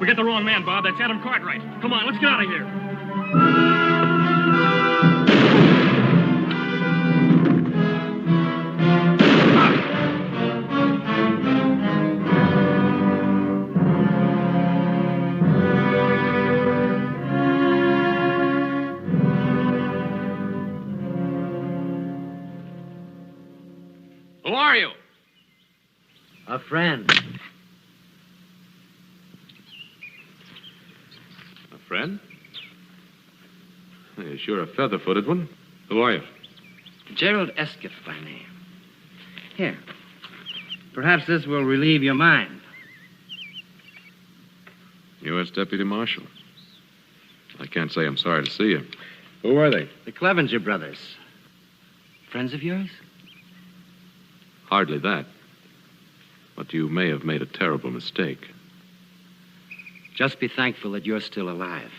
Forget the wrong man, Bob. That's Adam Cartwright. Come on, let's get out of here. Who are you? A friend. A friend? You're sure a feather-footed one. Who are you? Gerald Escott by name. Here. Perhaps this will relieve your mind. U.S. Deputy Marshal. I can't say I'm sorry to see you. Who are they? The Clevenger brothers. Friends of yours? Hardly that. But you may have made a terrible mistake. Just be thankful that you're still alive.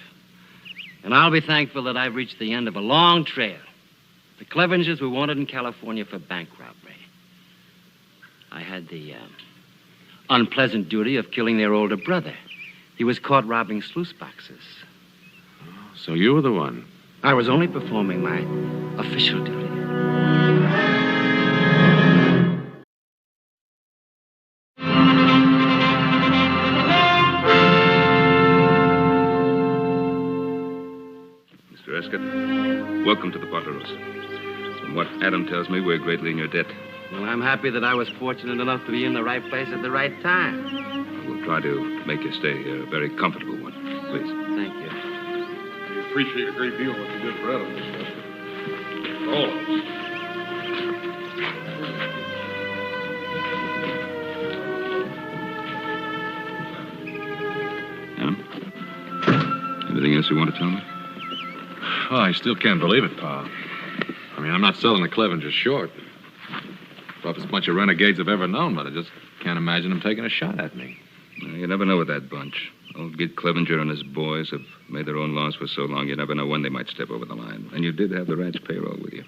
And I'll be thankful that I've reached the end of a long trail. The Clevengers were wanted in California for bank robbery. I had the unpleasant duty of killing their older brother. He was caught robbing sluice boxes. So you were the one. I was only performing my official duty. Mr. Escott, welcome to the Potteros. From what Adam tells me, we're greatly in your debt. Well, I'm happy that I was fortunate enough to be in the right place at the right time. We'll try to make your stay here a very comfortable one. Please. Thank you. We appreciate a great deal what you did for Adam, Mr. Escott. For all of us. Adam? Anything else you want to tell me? Oh, I still can't believe it, Pa. I mean, I'm not selling the Clevengers short. Roughest bunch of renegades I've ever known, but I just can't imagine them taking a shot at me. You never know with that bunch. Old Gid Clevenger and his boys have made their own laws for so long, you never know when they might step over the line. And you did have the ranch payroll with you.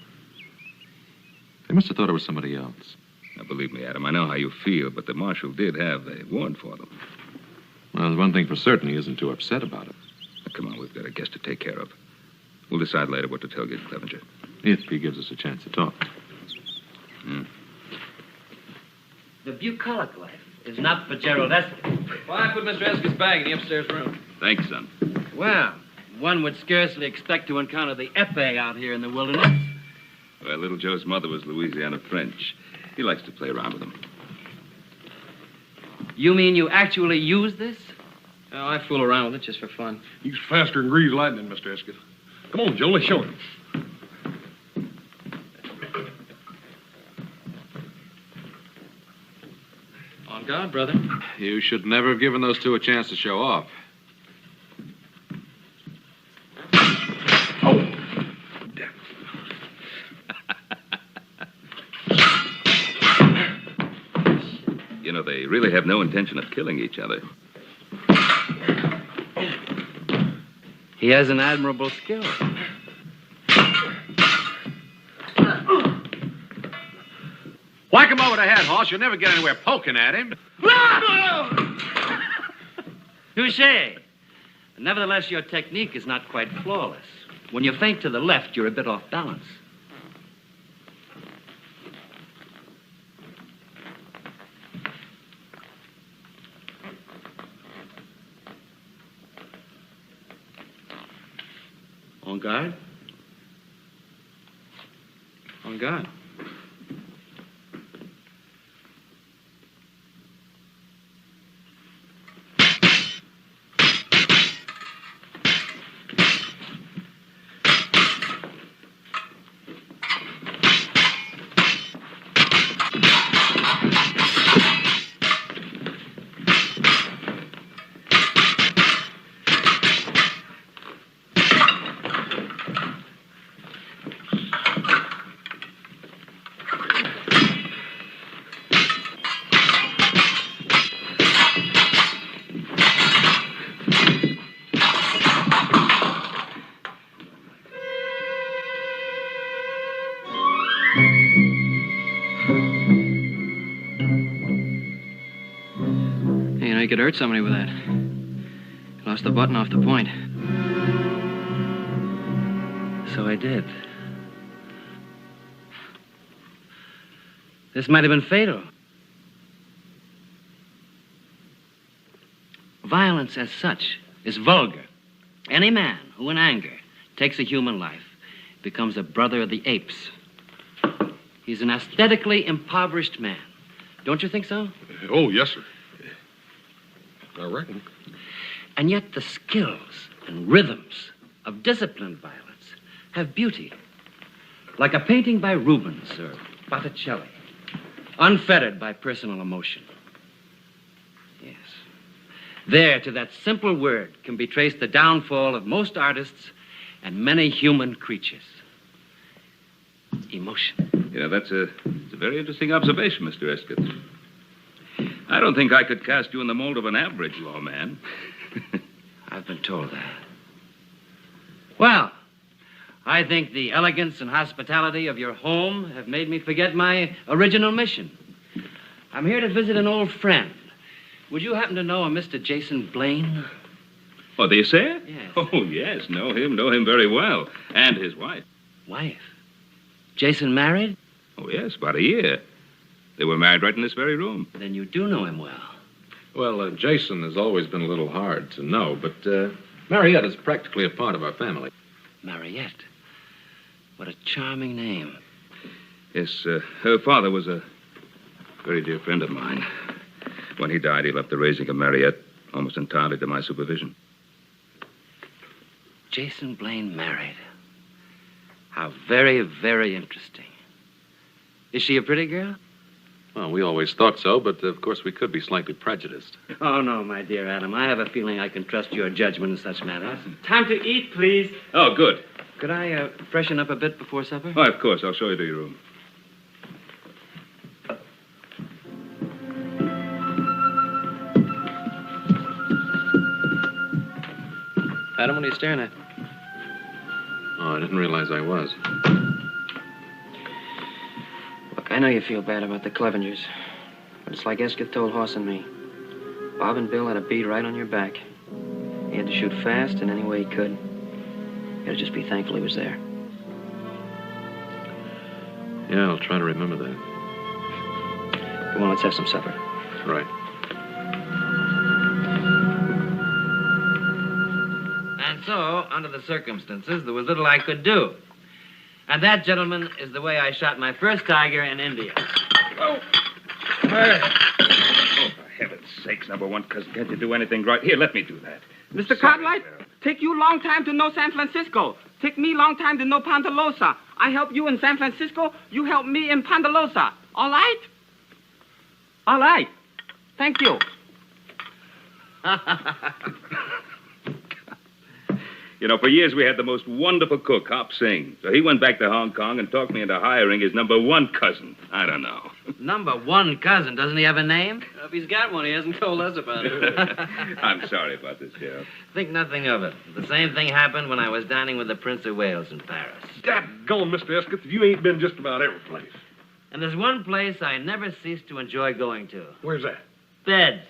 They must have thought it was somebody else. Now, believe me, Adam, I know how you feel, but the marshal did have a warrant for them. Well, there's one thing for certain. He isn't too upset about it. Now, come on, we've got a guest to take care of. We'll decide later what to tell Gid Clevenger. If he gives us a chance to talk. The bucolic life is not for Gerald Escott. Well, I put Mr. Escott's bag in the upstairs room. Thanks, son. Well, one would scarcely expect to encounter the épée out here in the wilderness. Well, little Joe's mother was Louisiana French. He likes to play around with them. You mean you actually use this? Oh, I fool around with it just for fun. He's faster than greased lightning, Mr. Escott. Come on, Joe, let's show him. On guard, brother. You should never have given those two a chance to show off. You know, they really have no intention of killing each other. He has an admirable skill. Whack him over the head, Hoss. You'll never get anywhere poking at him. Touché. Nevertheless, your technique is not quite flawless. When you feint to the left, you're a bit off balance. On guard? On guard. You know, you could hurt somebody with that. Lost the button off the point. So I did. This might have been fatal. Violence as such is vulgar. Any man who in anger takes a human life becomes a brother of the apes. He's an aesthetically impoverished man. Don't you think so? Oh, yes, sir. I reckon. And yet the skills and rhythms of disciplined violence have beauty. Like a painting by Rubens or Botticelli, unfettered by personal emotion. Yes. There, to that simple word, can be traced the downfall of most artists and many human creatures. Emotion. Yeah, that's a very interesting observation, Mr. Escott. I don't think I could cast you in the mold of an average lawman. I've been told that. Well, I think the elegance and hospitality of your home have made me forget my original mission. I'm here to visit an old friend. Would you happen to know a Mr. Jason Blaine? Oh, the Assayer? Yes. Oh, yes, know him very well. And his wife. Wife? Jason married? Oh, yes, about a year. They were married right in this very room. Then you do know him well. Well, Jason has always been a little hard to know, but Mariette is practically a part of our family. Mariette. What a charming name. Yes, her father was a very dear friend of mine. When he died, he left the raising of Mariette almost entirely to my supervision. Jason Blaine married. How very, very interesting. Is she a pretty girl? Well, we always thought so, but of course we could be slightly prejudiced. Oh, no, my dear Adam. I have a feeling I can trust your judgment in such matters. Time to eat, please. Oh, good. Could I freshen up a bit before supper? Oh, of course. I'll show you to your room. Adam, what are you staring at? Oh, I didn't realize I was. Look, I know you feel bad about the Clevengers. But it's like Escott told Hoss and me. Bob and Bill had a bead right on your back. He had to shoot fast in any way he could. You gotta just be thankful he was there. Yeah, I'll try to remember that. Come on, let's have some supper. Right. And so, under the circumstances, there was little I could do. And that, gentlemen, is the way I shot my first tiger in India. Oh, for heaven's sakes, number one cousin, can't you do anything right? Here, let me do that. Mr. Cartwright, take you long time to know San Francisco. Take me long time to know Ponderosa. I help you in San Francisco. You help me in Ponderosa. All right? All right. Thank you. You know, for years we had the most wonderful cook, Hop Singh. So he went back to Hong Kong and talked me into hiring his number one cousin. I don't know. Number one cousin. Doesn't he have a name? If he's got one, he hasn't told us about it. I'm sorry about this, Sheriff. Think nothing of it. The same thing happened when I was dining with the Prince of Wales in Paris. Daggone, Mr. Escott, you ain't been just about every place. And there's one place I never cease to enjoy going to. Where's that? Beds.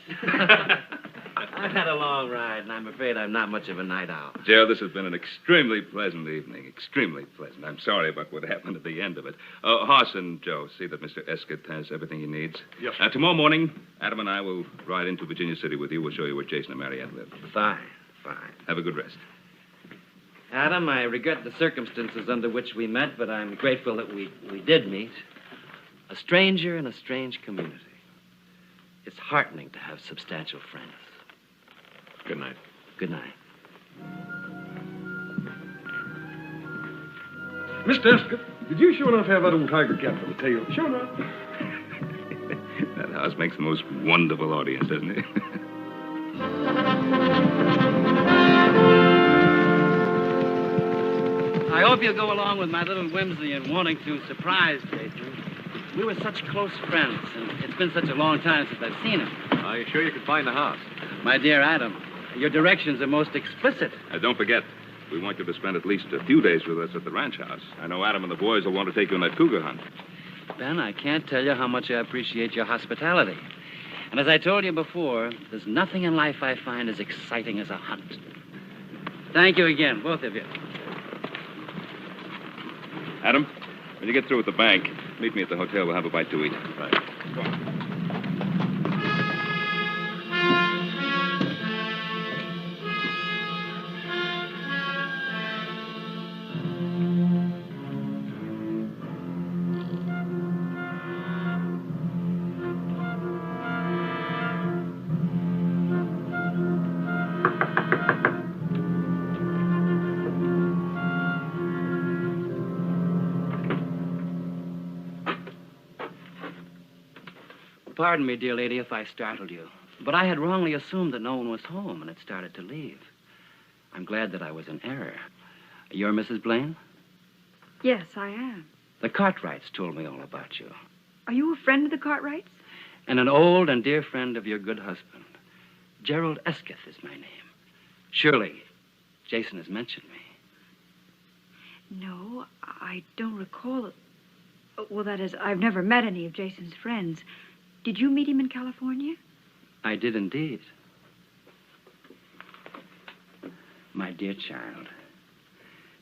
I've had a long ride, and I'm afraid I'm not much of a night owl. Gerald, this has been an extremely pleasant evening. Extremely pleasant. I'm sorry about what happened at the end of it. Hoss and Joe, see that Mr. Escott has everything he needs. Yes, sir. Tomorrow morning, Adam and I will ride into Virginia City with you. We'll show you where Jason and Mariette live. Fine. Have a good rest. Adam, I regret the circumstances under which we met, but I'm grateful that we did meet. A stranger in a strange community. It's heartening to have substantial friends. Good night. Good night. Mr. Escott, did you sure enough have that old tiger cat for the tail? Sure enough. That house makes the most wonderful audience, doesn't it? I hope you'll go along with my little whimsy in wanting to surprise Jason. We were such close friends, and it's been such a long time since I've seen him. Are you sure you can find the house? My dear Adam, your directions are most explicit. Don't forget, we want you to spend at least a few days with us at the ranch house. I know Adam and the boys will want to take you on that cougar hunt. Ben, I can't tell you how much I appreciate your hospitality. And as I told you before, there's nothing in life I find as exciting as a hunt. Thank you again, both of you. Adam, when you get through with the bank, meet me at the hotel. We'll have a bite to eat. Right. Go on. Pardon me, dear lady, if I startled you. But I had wrongly assumed that no one was home and had started to leave. I'm glad that I was in error. You're Mrs. Blaine? Yes, I am. The Cartwrights told me all about you. Are you a friend of the Cartwrights? And an old and dear friend of your good husband. Gerald Esketh is my name. Surely, Jason has mentioned me. No, I don't recall it. Well, that is, I've never met any of Jason's friends. Did you meet him in California? I did indeed. My dear child,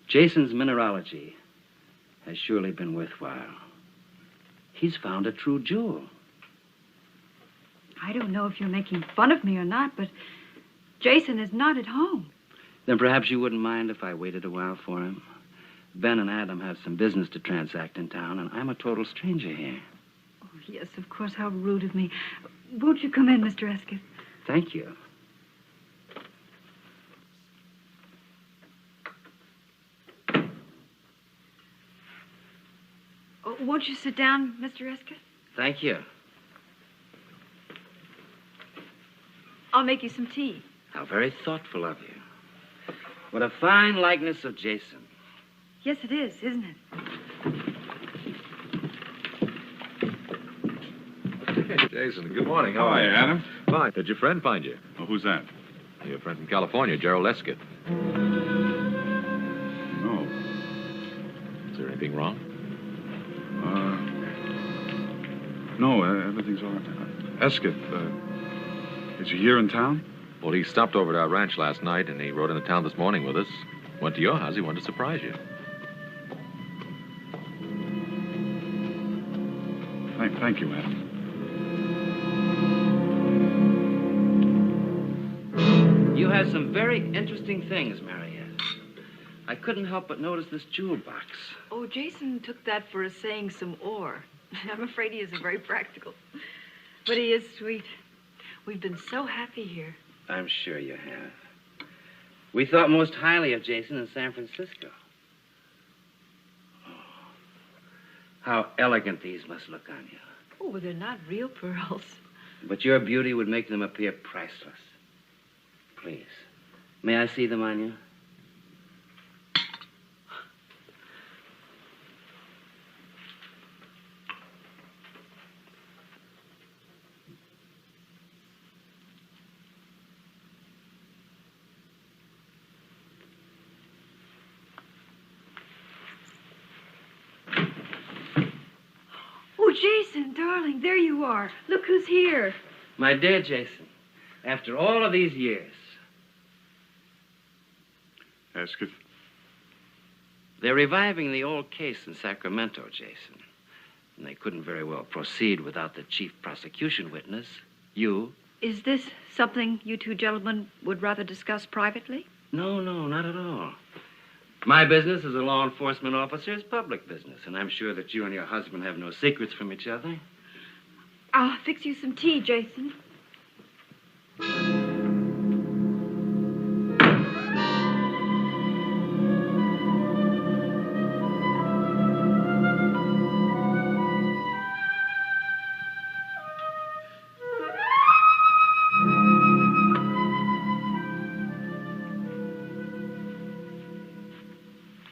Jason's mineralogy has surely been worthwhile. He's found a true jewel. I don't know if you're making fun of me or not, but Jason is not at home. Then perhaps you wouldn't mind if I waited a while for him. Ben and Adam have some business to transact in town, and I'm a total stranger here. Oh, yes, of course. How rude of me. Won't you come in, Mr. Esketh? Thank you. Oh, won't you sit down, Mr. Esketh? Thank you. I'll make you some tea. How very thoughtful of you. What a fine likeness of Jason. Yes, it is, isn't it? Hey, Jason, good morning. How are you? Adam? Fine. Did your friend find you? Well, who's that? Your friend from California, Gerald Esketh. No. Is there anything wrong? No, everything's all right. Esketh, is he here in town? Well, he stopped over at our ranch last night, and he rode into town this morning with us. Went to your house. He wanted to surprise you. Thank you, Adam. You have some very interesting things, Mariette. I couldn't help but notice this jewel box. Oh, Jason took that for assaying some ore. I'm afraid he isn't very practical. But he is sweet. We've been so happy here. I'm sure you have. We thought most highly of Jason in San Francisco. Oh, how elegant these must look on you. Oh, well, they're not real pearls. But your beauty would make them appear priceless. Please, may I see them on you? Oh, Jason, darling, there you are. Look who's here. My dear Jason, after all of these years, Esketh? they're reviving the old case in Sacramento, Jason. And they couldn't very well proceed without the chief prosecution witness, you. Is this something you two gentlemen would rather discuss privately? No, not at all. My business as a law enforcement officer is public business, and I'm sure that you and your husband have no secrets from each other. I'll fix you some tea, Jason.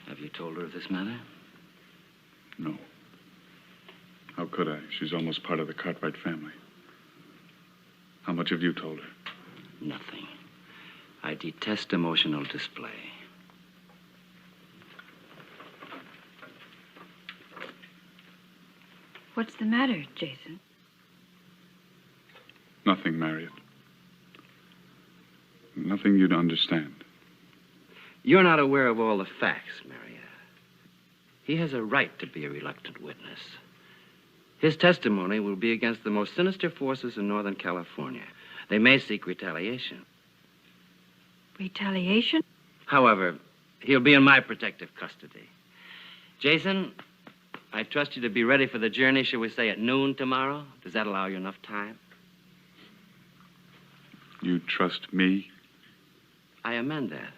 Have you told her of this matter? No. How could I? She's almost part of the Cartwright family. How much have you told her? Nothing. I detest emotional display. What's the matter, Jason? Nothing, Marriott. Nothing you'd understand. You're not aware of all the facts, Marietta. He has a right to be a reluctant witness. His testimony will be against the most sinister forces in Northern California. They may seek retaliation. Retaliation? However, he'll be in my protective custody. Jason, I trust you to be ready for the journey, shall we say, at noon tomorrow? Does that allow you enough time? You trust me? I amend that.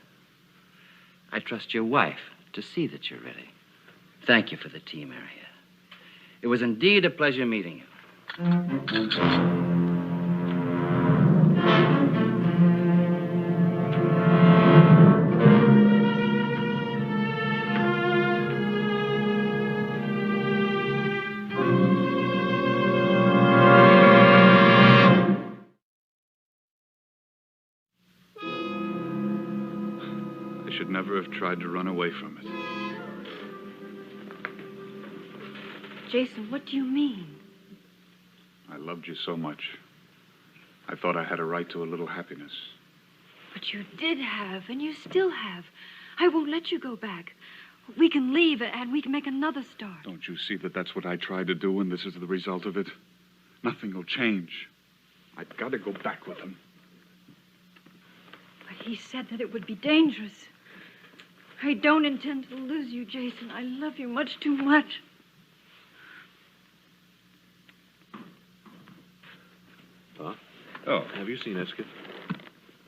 I trust your wife to see that you're ready. Thank you for the tea, Marietta. It was indeed a pleasure meeting you. I should never have tried to run away from it. Jason, what do you mean? I loved you so much. I thought I had a right to a little happiness. But you did have, and you still have. I won't let you go back. We can leave, and we can make another start. Don't you see that that's what I tried to do, and this is the result of it? Nothing will change. I've got to go back with him. But he said that it would be dangerous. I don't intend to lose you, Jason. I love you much too much. Huh? Oh. Have you seen Esketh?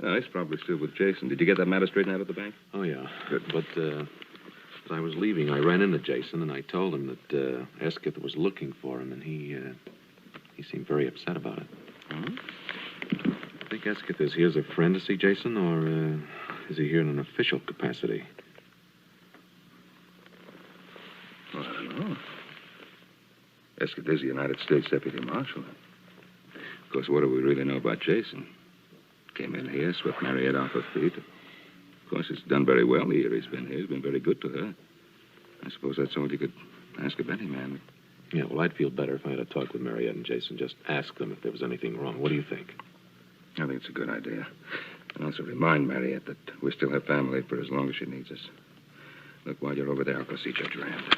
Oh, he's probably still with Jason. Did you get that matter straightened out at the bank? Oh, yeah. Good. But as I was leaving, I ran into Jason, and I told him that Esketh was looking for him, and he seemed very upset about it. Hmm? I think Esketh is here as a friend to see Jason, or is he here in an official capacity? Well, I don't know. Esketh is the United States Deputy Marshal. Of course, what do we really know about Jason? Came in here, swept Mariette off her feet. Of course, he's done very well the year he's been here. He's been very good to her. I suppose that's all you could ask of any man. Yeah, well, I'd feel better if I had a talk with Mariette and Jason. Just ask them if there was anything wrong. What do you think? I think it's a good idea. And also remind Mariette that we still have family for as long as she needs us. Look, while you're over there, I'll go see Judge Rand.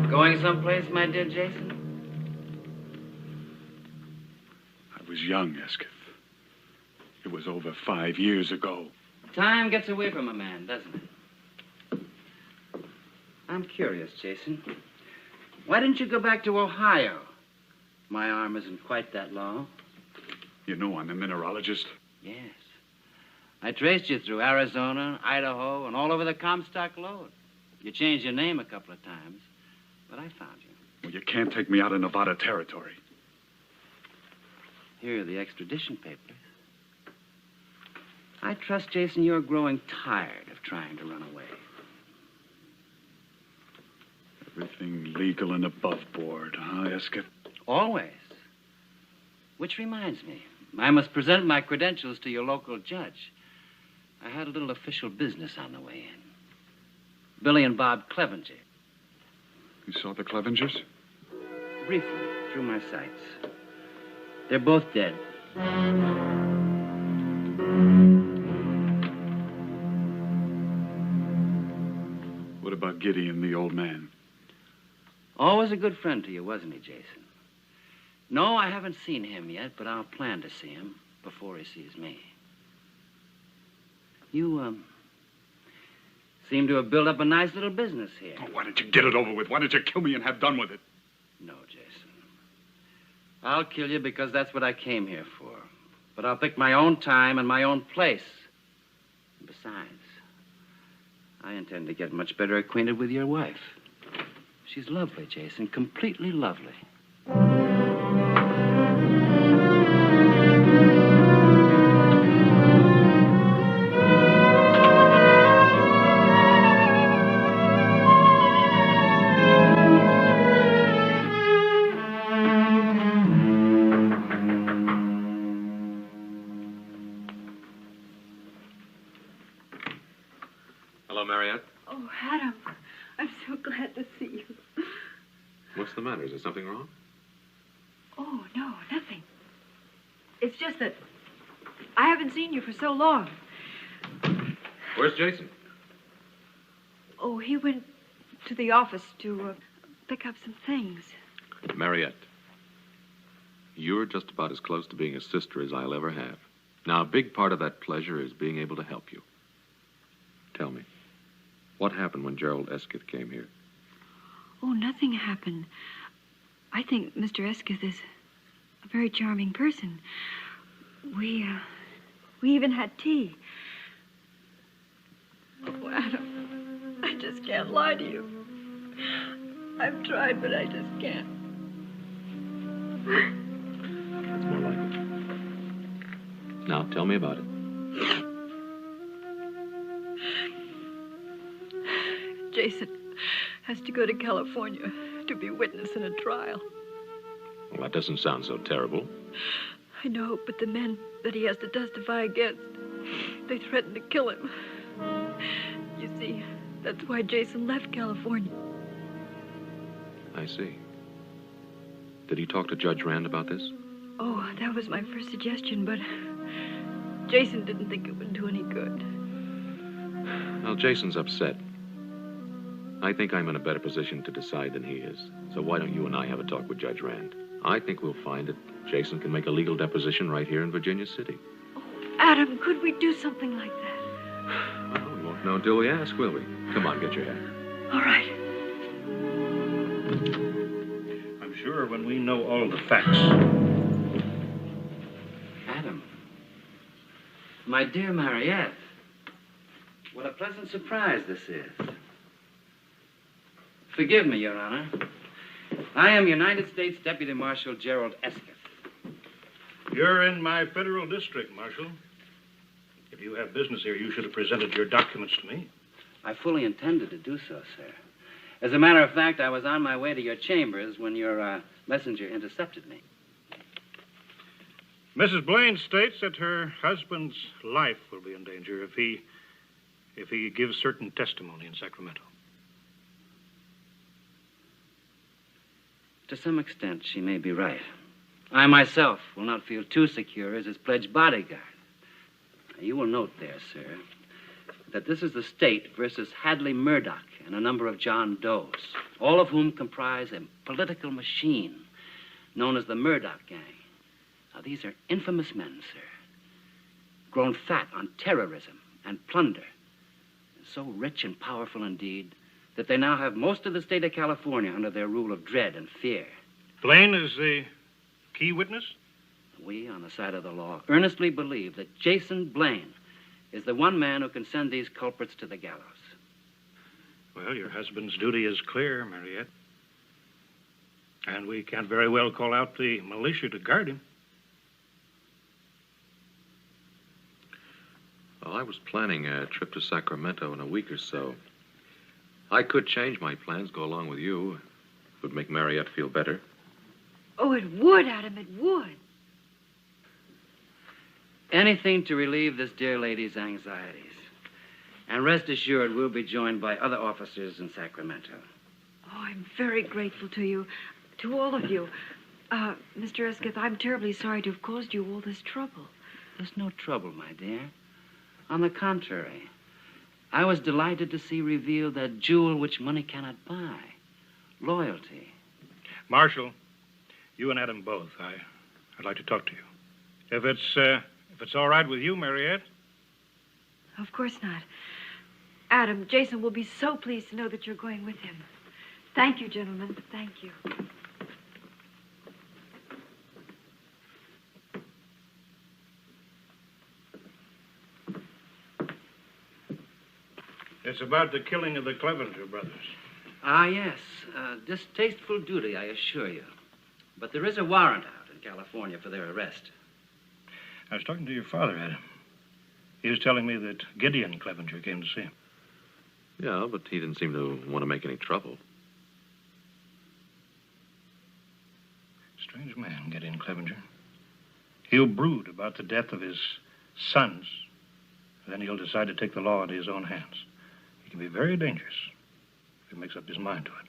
Going someplace, my dear Jason? I was young, Esketh. It was over 5 years ago. Time gets away from a man, doesn't it? I'm curious, Jason. Why didn't you go back to Ohio? My arm isn't quite that long. You know I'm a mineralogist. Yes. I traced you through Arizona, Idaho, and all over the Comstock lode. You changed your name a couple of times, but I found you. Well, you can't take me out of Nevada territory. Here are the extradition papers. I trust, Jason, you're growing tired of trying to run away. Everything legal and above board, huh, Esketh? Always. Which reminds me, I must present my credentials to your local judge. I had a little official business on the way in. Billy and Bob Clevenger. You saw the Clevengers? Briefly, through my sights. They're both dead. What about Gideon, the old man? Always a good friend to you, wasn't he, Jason? No, I haven't seen him yet, but I'll plan to see him before he sees me. You, seem to have built up a nice little business here. Oh, why don't you get it over with? Why don't you kill me and have done with it? No, Jason. I'll kill you because that's what I came here for. But I'll pick my own time and my own place. And besides, I intend to get much better acquainted with your wife. She's lovely, Jason, completely lovely. Hello, Mariette. Oh, Adam, I'm so glad to see you. What's the matter? Is there something wrong? Oh, no, nothing. It's just that I haven't seen you for so long. Where's Jason? Oh, he went to the office to pick up some things. Mariette, you're just about as close to being a sister as I'll ever have. Now, a big part of that pleasure is being able to help you. Tell me, what happened when Gerald Esketh came here? Oh, nothing happened. I think Mr. Esketh is a very charming person. We even had tea. Oh, Adam, I just can't lie to you. I've tried, but I just can't. That's more like it. Now, tell me about it. Jason has to go to California to be witness in a trial. Well, that doesn't sound so terrible. I know, but the men that he has to testify against, they threatened to kill him. You see, that's why Jason left California. I see. Did he talk to Judge Rand about this? Oh, that was my first suggestion, but Jason didn't think it would do any good. Well, Jason's upset. I think I'm in a better position to decide than he is. So why don't you and I have a talk with Judge Rand? I think we'll find that Jason can make a legal deposition right here in Virginia City. Oh, Adam, could we do something like that? Well, we won't know until we ask, will we? Come on, get your hat. All right. I'm sure when we know all the facts. Adam. My dear Mariette. What a pleasant surprise this is. Forgive me, Your Honor. I am United States Deputy Marshal Gerald Esketh. You're in my federal district, Marshal. If you have business here, you should have presented your documents to me. I fully intended to do so, sir. As a matter of fact, I was on my way to your chambers when your messenger intercepted me. Mrs. Blaine states that her husband's life will be in danger if he gives certain testimony in Sacramento. To some extent, she may be right. I myself will not feel too secure as his pledged bodyguard. You will note there, sir, that this is the state versus Hadley Murdoch and a number of John Does, all of whom comprise a political machine known as the Murdoch Gang. Now, these are infamous men, sir, grown fat on terrorism and plunder, and so rich and powerful indeed that they now have most of the state of California under their rule of dread and fear. Blaine is the key witness? We, on the side of the law, earnestly believe that Jason Blaine is the one man who can send these culprits to the gallows. Well, your husband's duty is clear, Mariette. And we can't very well call out the militia to guard him. Well, I was planning a trip to Sacramento in a week or so. I could change my plans, go along with you. It would make Mariette feel better. Oh, it would, Adam, it would. Anything to relieve this dear lady's anxieties. And rest assured, we'll be joined by other officers in Sacramento. Oh, I'm very grateful to you, to all of you. Mr. Esketh, I'm terribly sorry to have caused you all this trouble. There's no trouble, my dear. On the contrary, I was delighted to see revealed that jewel which money cannot buy. Loyalty. Marshal, you and Adam both, I'd like to talk to you. If it's all right with you, Mariette. Of course not. Adam, Jason will be so pleased to know that you're going with him. Thank you, gentlemen. Thank you. It's about the killing of the Clevenger brothers. Ah, yes. Distasteful duty, I assure you. But there is a warrant out in California for their arrest. I was talking to your father, Adam. He was telling me that Gideon Clevenger came to see him. Yeah, but he didn't seem to want to make any trouble. Strange man, Gideon Clevenger. He'll brood about the death of his sons. Then he'll decide to take the law into his own hands. He can be very dangerous if he makes up his mind to it.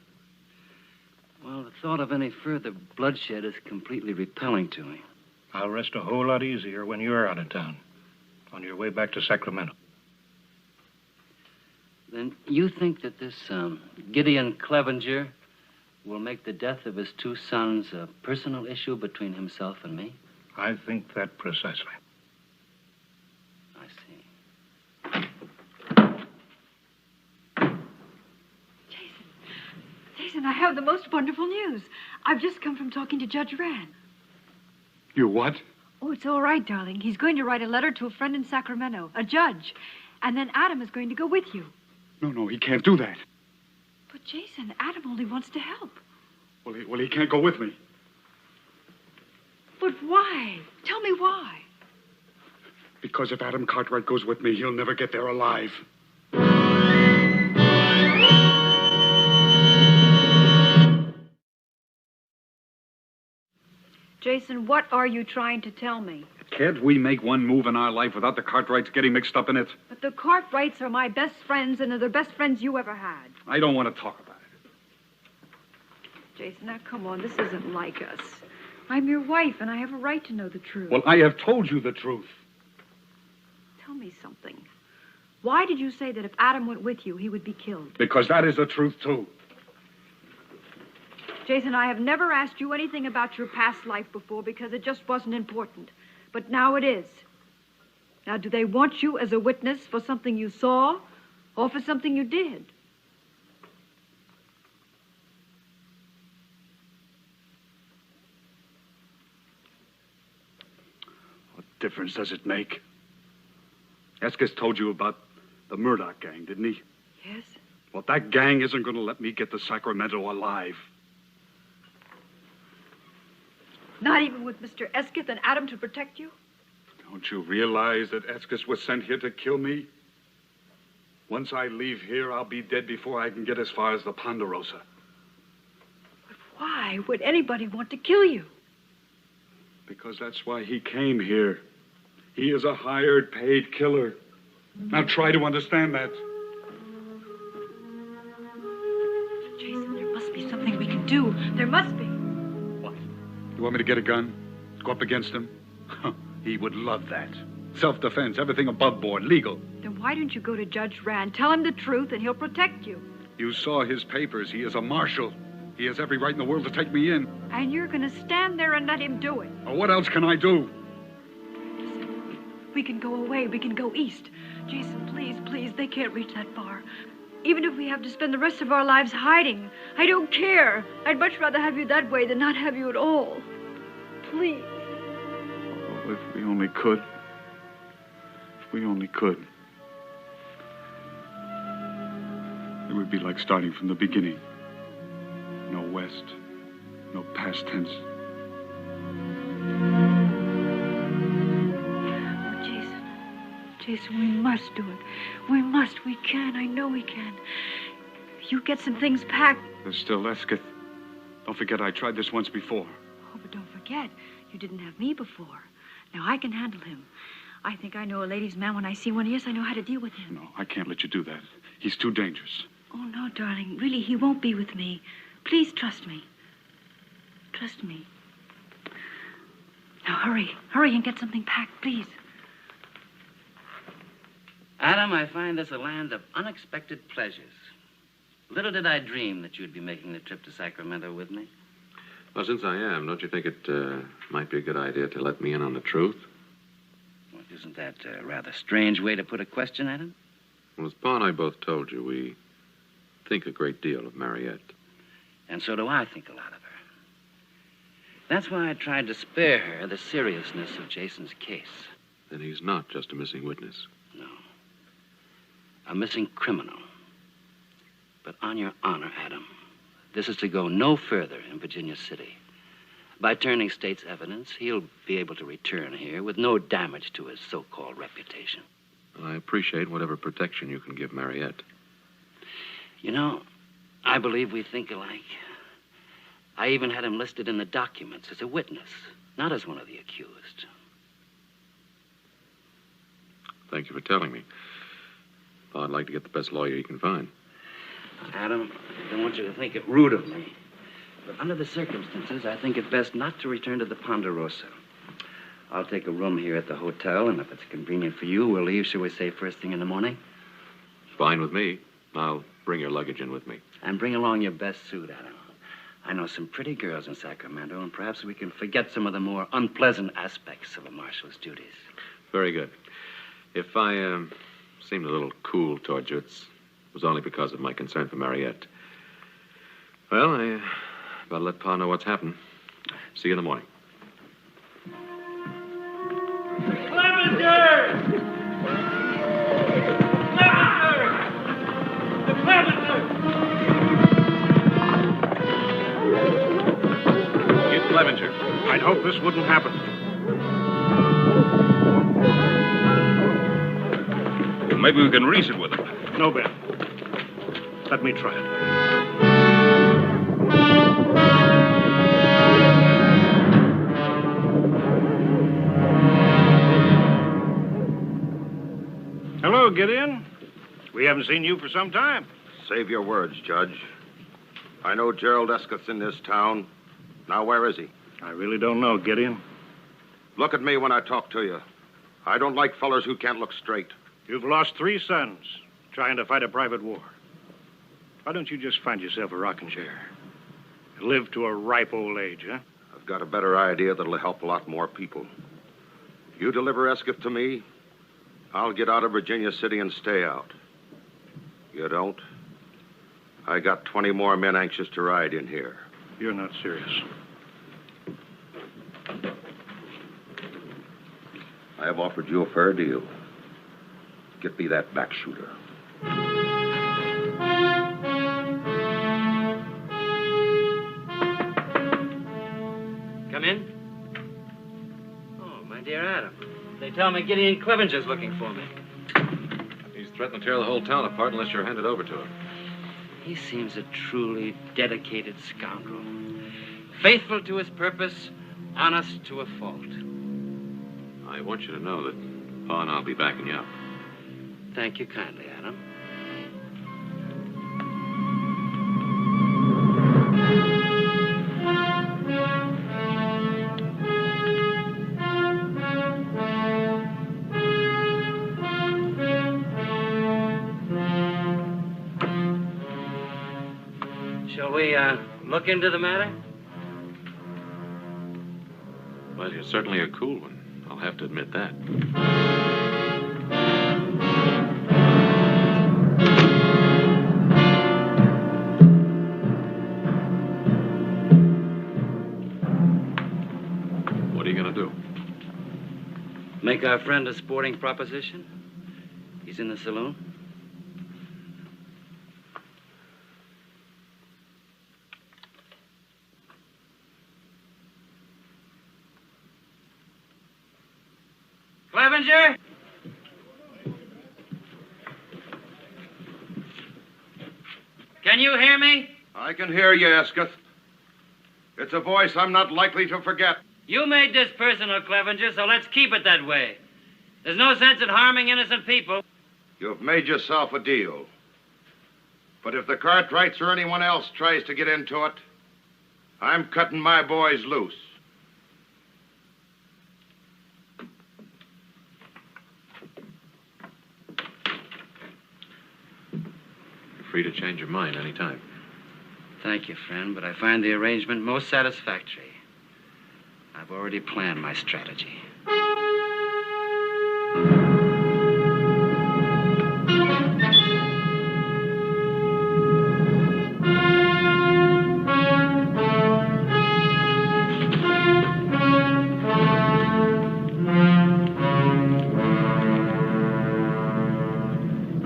Well, the thought of any further bloodshed is completely repelling to me. I'll rest a whole lot easier when you're out of town, on your way back to Sacramento. Then you think that this Gideon Clevenger will make the death of his two sons a personal issue between himself and me? I think that precisely. I see. Jason, I have the most wonderful news. I've just come from talking to Judge Rand. You what? Oh, it's all right, darling. He's going to write a letter to a friend in Sacramento, a judge. And then Adam is going to go with you. No, he can't do that. But, Jason, Adam only wants to help. Well, he can't go with me. But why? Tell me why. Because if Adam Cartwright goes with me, he'll never get there alive. Jason, what are you trying to tell me? Can't we make one move in our life without the Cartwrights getting mixed up in it? But the Cartwrights are my best friends, and they're the best friends you ever had. I don't want to talk about it. Jason, now come on, this isn't like us. I'm your wife, and I have a right to know the truth. Well, I have told you the truth. Tell me something. Why did you say that if Adam went with you, he would be killed? Because that is the truth, too. Jason, I have never asked you anything about your past life before because it just wasn't important. But now it is. Now, do they want you as a witness for something you saw or for something you did? What difference does it make? Escus told you about the Murdoch gang, didn't he? Yes. Well, that gang isn't going to let me get to Sacramento alive. Not even with Mr. Escott and Adam to protect you? Don't you realize that Escus was sent here to kill me? Once I leave here, I'll be dead before I can get as far as the Ponderosa. But why would anybody want to kill you? Because that's why he came here. He is a hired, paid killer. Now try to understand that. Jason, there must be something we can do. There must be. You want me to get a gun? Go up against him? He would love that. Self-defense, everything above board, legal. Then why don't you go to Judge Rand? Tell him the truth and he'll protect you. You saw his papers. He is a marshal. He has every right in the world to take me in. And you're going to stand there and let him do it. Well, what else can I do? We can go away. We can go east. Jason, please, please, they can't reach that far. Even if we have to spend the rest of our lives hiding, I don't care. I'd much rather have you that way than not have you at all. Please. Oh, if we only could. If we only could. It would be like starting from the beginning. No west, no past tense. Oh, Jason, we must do it. We must. We can. I know we can. You get some things packed. There's still Escott. Don't forget I tried this once before. Oh, but don't forget, you didn't have me before. Now I can handle him. I think I know a ladies' man when I see one. Yes, I know how to deal with him. No, I can't let you do that. He's too dangerous. Oh, no, darling. Really, he won't be with me. Please trust me. Trust me. Now, hurry. Hurry and get something packed, please. Adam, I find this a land of unexpected pleasures. Little did I dream that you'd be making the trip to Sacramento with me. Well, since I am, don't you think it might be a good idea to let me in on the truth? Well, isn't that a rather strange way to put a question, Adam? Well, as Pa and I both told you, we think a great deal of Mariette. And so do I think a lot of her. That's why I tried to spare her the seriousness of Jason's case. Then he's not just a missing witness. No. A missing criminal. But on your honor, Adam, this is to go no further in Virginia City. By turning state's evidence, he'll be able to return here with no damage to his so-called reputation. Well, I appreciate whatever protection you can give Mariette. You know, I believe we think alike. I even had him listed in the documents as a witness, not as one of the accused. Thank you for telling me. I'd like to get the best lawyer you can find. Adam, I don't want you to think it rude of me. But under the circumstances, I think it best not to return to the Ponderosa. I'll take a room here at the hotel, and if it's convenient for you, we'll leave, shall we say, first thing in the morning? Fine with me. I'll bring your luggage in with me. And bring along your best suit, Adam. I know some pretty girls in Sacramento, and perhaps we can forget some of the more unpleasant aspects of a marshal's duties. Very good. If I seemed a little cool towards you, it was only because of my concern for Mariette. Well, I better let Pa know what's happened. See you in the morning. Clevenger! The Clevenger! You Clevenger. I'd hope this wouldn't happen. Well, maybe we can reason with him. No, Ben. Let me try it. Hello, Gideon. We haven't seen you for some time. Save your words, Judge. I know Gerald Eskett's in this town. Now, where is he? I really don't know, Gideon. Look at me when I talk to you. I don't like fellers who can't look straight. You've lost 3 sons trying to fight a private war. Why don't you just find yourself a rocking chair and live to a ripe old age, huh? I've got a better idea that'll help a lot more people. You deliver Eskett to me, I'll get out of Virginia City and stay out. You don't? I got 20 more men anxious to ride in here. You're not serious. I have offered you a fair deal. Get me that back shooter. Come in. Oh, my dear Adam. They tell me Gideon Clevenger's looking for me. He's threatened to tear the whole town apart unless you're handed over to him. He seems a truly dedicated scoundrel. Faithful to his purpose, honest to a fault. I want you to know that Pa and I'll be backing you up. Thank you kindly, Adam. Shall we, look into the matter? Well, you're certainly a cool one. I'll have to admit that. What are you going to do? Make our friend a sporting proposition? He's in the saloon. Clevenger? Can you hear me? I can hear you, Esketh. It's a voice I'm not likely to forget. You made this personal, Clevenger, so let's keep it that way. There's no sense in harming innocent people. You've made yourself a deal. But if the Cartwrights or anyone else tries to get into it, I'm cutting my boys loose. You're free to change your mind any time. Thank you, friend, but I find the arrangement most satisfactory. I've already planned my strategy.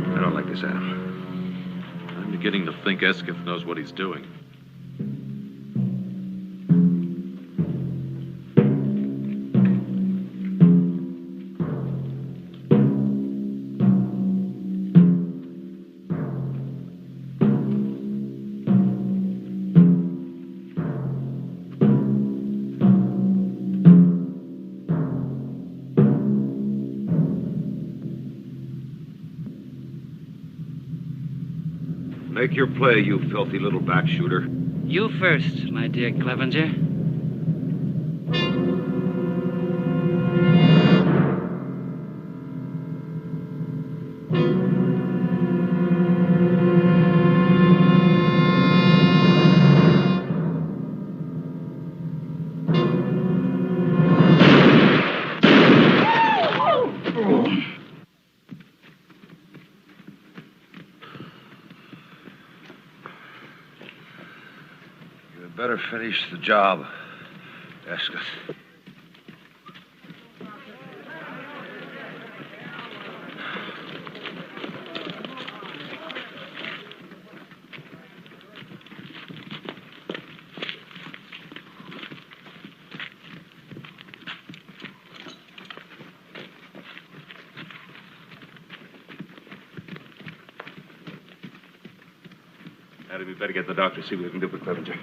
I don't like this, Adam. I'm beginning to think Esketh knows what he's doing. Make your play, you filthy little back shooter. You first, my dear Clevenger. Better finish the job, Escott. Hattie, we better get the doctor, see what we can do for Clevenger.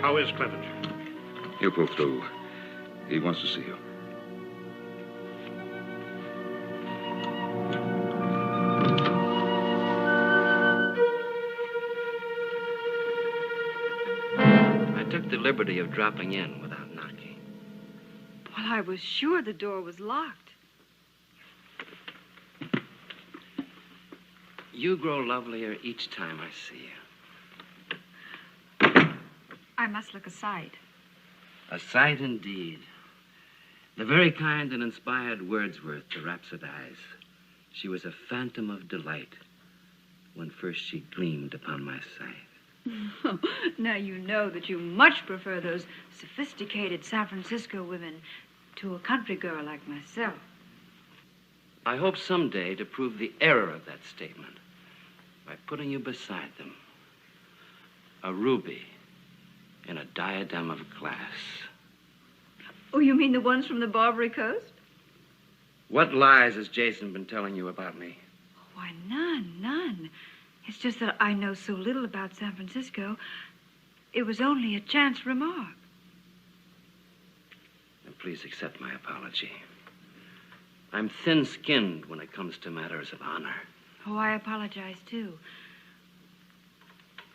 How is Clevenger? He'll pull through. He wants to see you. I took the liberty of dropping in without knocking. Well, I was sure the door was locked. You grow lovelier each time I see you. I must look aside. A sight indeed. The very kind that inspired Wordsworth to rhapsodize. She was a phantom of delight when first she gleamed upon my sight. Now you know that you much prefer those sophisticated San Francisco women to a country girl like myself. I hope someday to prove the error of that statement by putting you beside them. A ruby in a diadem of glass. Oh, you mean the ones from the Barbary Coast? What lies has Jason been telling you about me? Why, none. It's just that I know so little about San Francisco. It was only a chance remark. And please accept my apology. I'm thin-skinned when it comes to matters of honor. Oh, I apologize, too.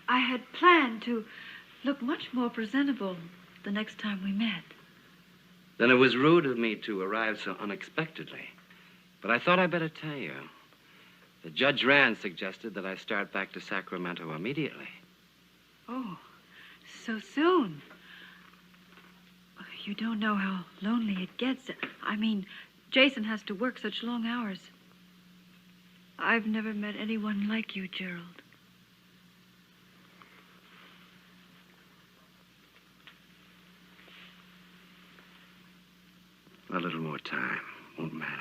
I had planned to look much more presentable the next time we met. Then it was rude of me to arrive so unexpectedly. But I thought I'd better tell you. The Judge Rand suggested that I start back to Sacramento immediately. Oh, so soon. You don't know how lonely it gets. I mean, Jason has to work such long hours. I've never met anyone like you, Gerald. A little more time. Won't matter.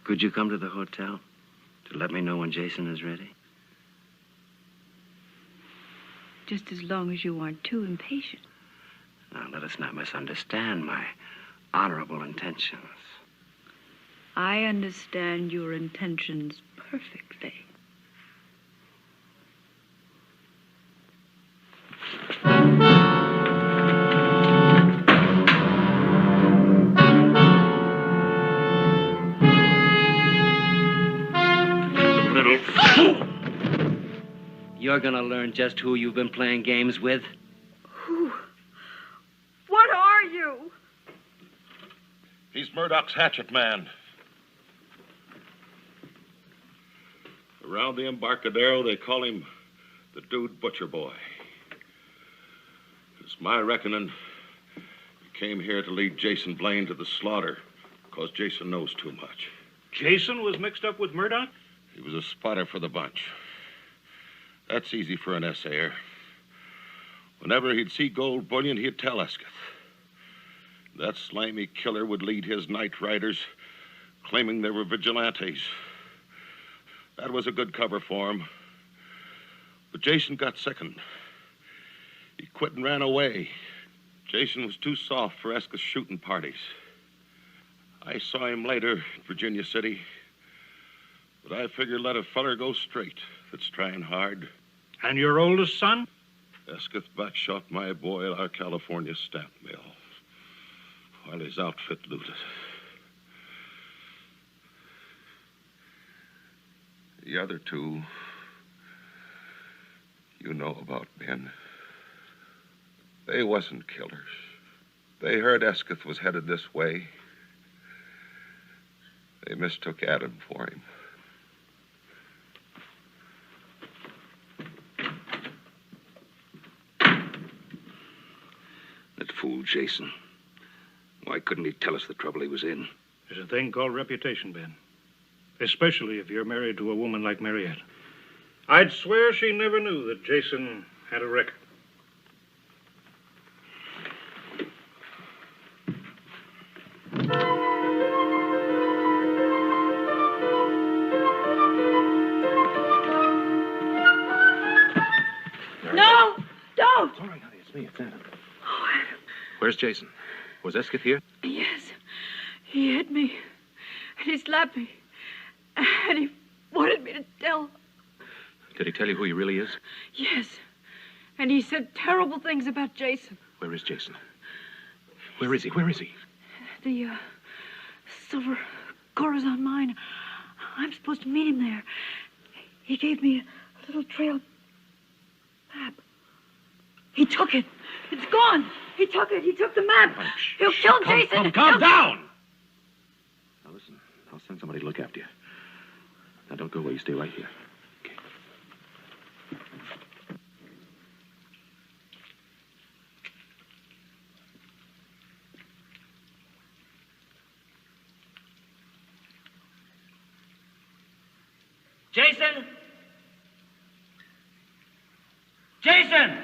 Could you come to the hotel to let me know when Jason is ready? Just as long as you aren't too impatient. Now, let us not misunderstand my honorable intentions. I understand your intentions perfectly. You're gonna learn just who you've been playing games with. Who? What are you? He's Murdoch's hatchet man. Around the Embarcadero, they call him the Dude Butcher Boy. It's my reckoning he came here to lead Jason Blaine to the slaughter because Jason knows too much. Jason was mixed up with Murdoch? He was a spotter for the bunch. That's easy for an essayer. Whenever he'd see gold bullion, he'd tell Escott. That slimy killer would lead his night riders, claiming they were vigilantes. That was a good cover for him. But Jason got sickened. He quit and ran away. Jason was too soft for Escott's shooting parties. I saw him later in Virginia City, but I figured let a feller go straight that's trying hard. And your oldest son? Esketh backshot my boy at our California stamp mill while his outfit looted. The other two, you know about, Ben. They wasn't killers. They heard Esketh was headed this way. They mistook Adam for him. That fool Jason. Why couldn't he tell us the trouble he was in? There's a thing called reputation, Ben. Especially if you're married to a woman like Mariette. I'd swear she never knew that Jason had a record. No! Don't! All right, honey, it's me. It's Adam. Oh, Adam. Where's Jason? Was Esketh here? Yes. He hit me. And he slapped me. And he wanted me to tell. Did he tell you who he really is? Yes. And he said terrible things about Jason. Where is Jason? Where is he? Where is he? The, silver Corazon mine. I'm supposed to meet him there. He gave me a little trail map. He took it. It's gone. He took it. He took the map. He'll kill Jason. Calm down! Now listen, I'll send somebody to look after you. Now don't go away. You stay right here. Jason? Jason!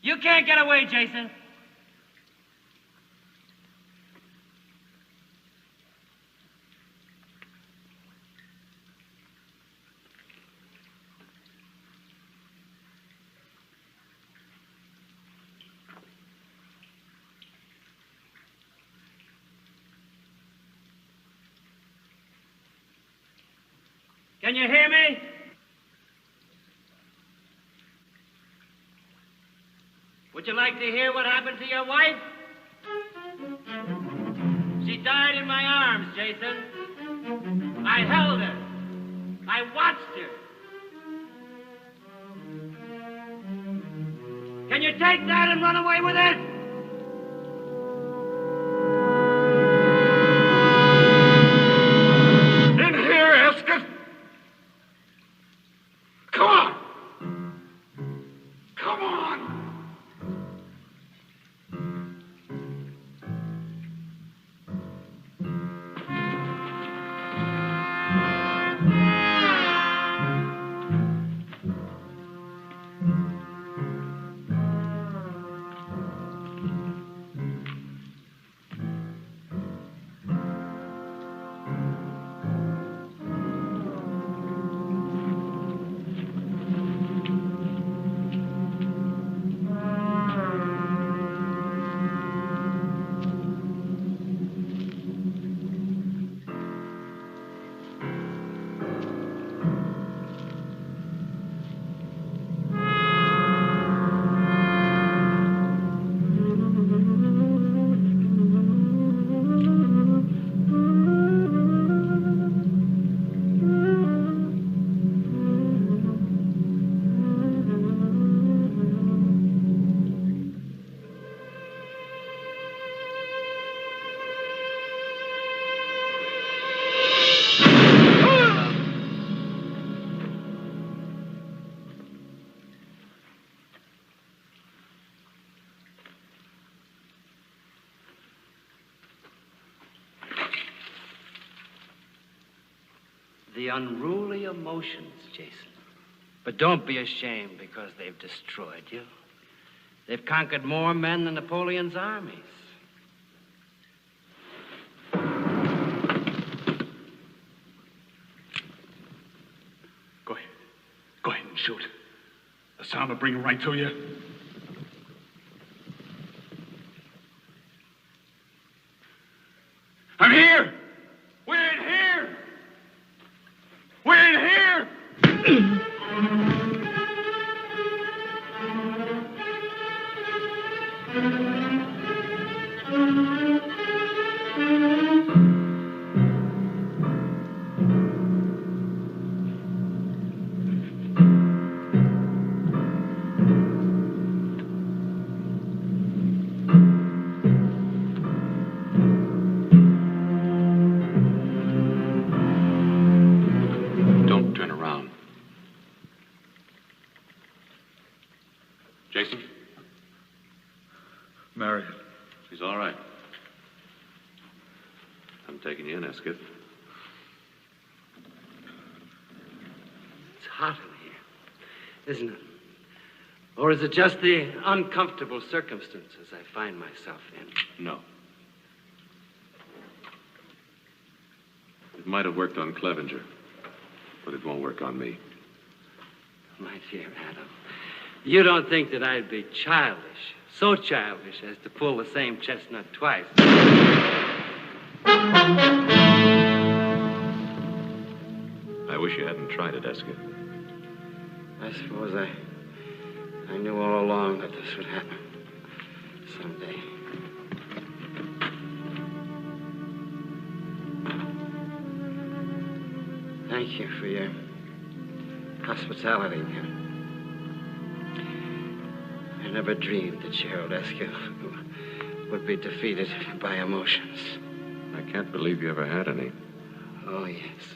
You can't get away, Jason. Can you hear me? Would you like to hear what happened to your wife? She died in my arms, Jason. I held her. I watched her. Can you take that and run away with it? In here, Esketh! Come on! Come on! The unruly emotions, Jason. But don't be ashamed because they've destroyed you. They've conquered more men than Napoleon's armies. Go ahead. Go ahead and shoot. The sound will bring him right to you. I'm here! We're in here! We're in here! Jason? Marion. She's all right. I'm taking you in, Escott. It's hot in here, isn't it? Or is it just the uncomfortable circumstances I find myself in? No. It might have worked on Clevenger, but it won't work on me. My dear Adam, you don't think that I'd be childish, so childish as to pull the same chestnut twice. I wish you hadn't tried it, Escott. I suppose I knew all along that this would happen someday. Thank you for your hospitality, Ned. I never dreamed that Gerald Escott would be defeated by emotions. I can't believe you ever had any. Oh, yes,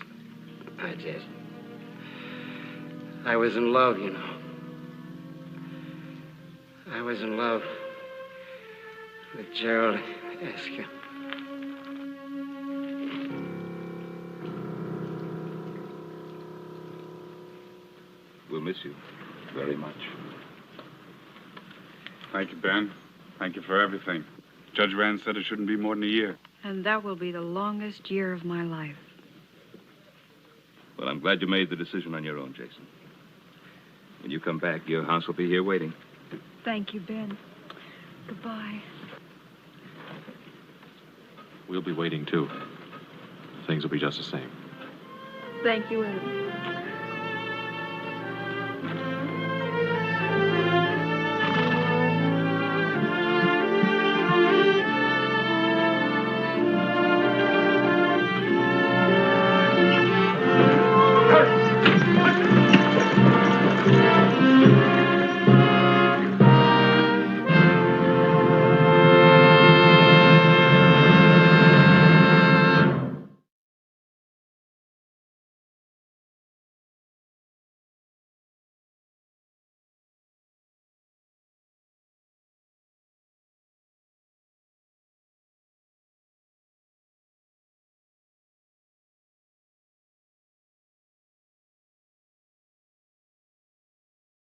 I did. I was in love, you know. I was in love with Gerald Escott. We'll miss you very much. Thank you, Ben. Thank you for everything. Judge Rand said it shouldn't be more than a year. And that will be the longest year of my life. Well, I'm glad you made the decision on your own, Jason. When you come back, your house will be here waiting. Thank you, Ben. Goodbye. We'll be waiting, too. Things will be just the same. Thank you, Adam.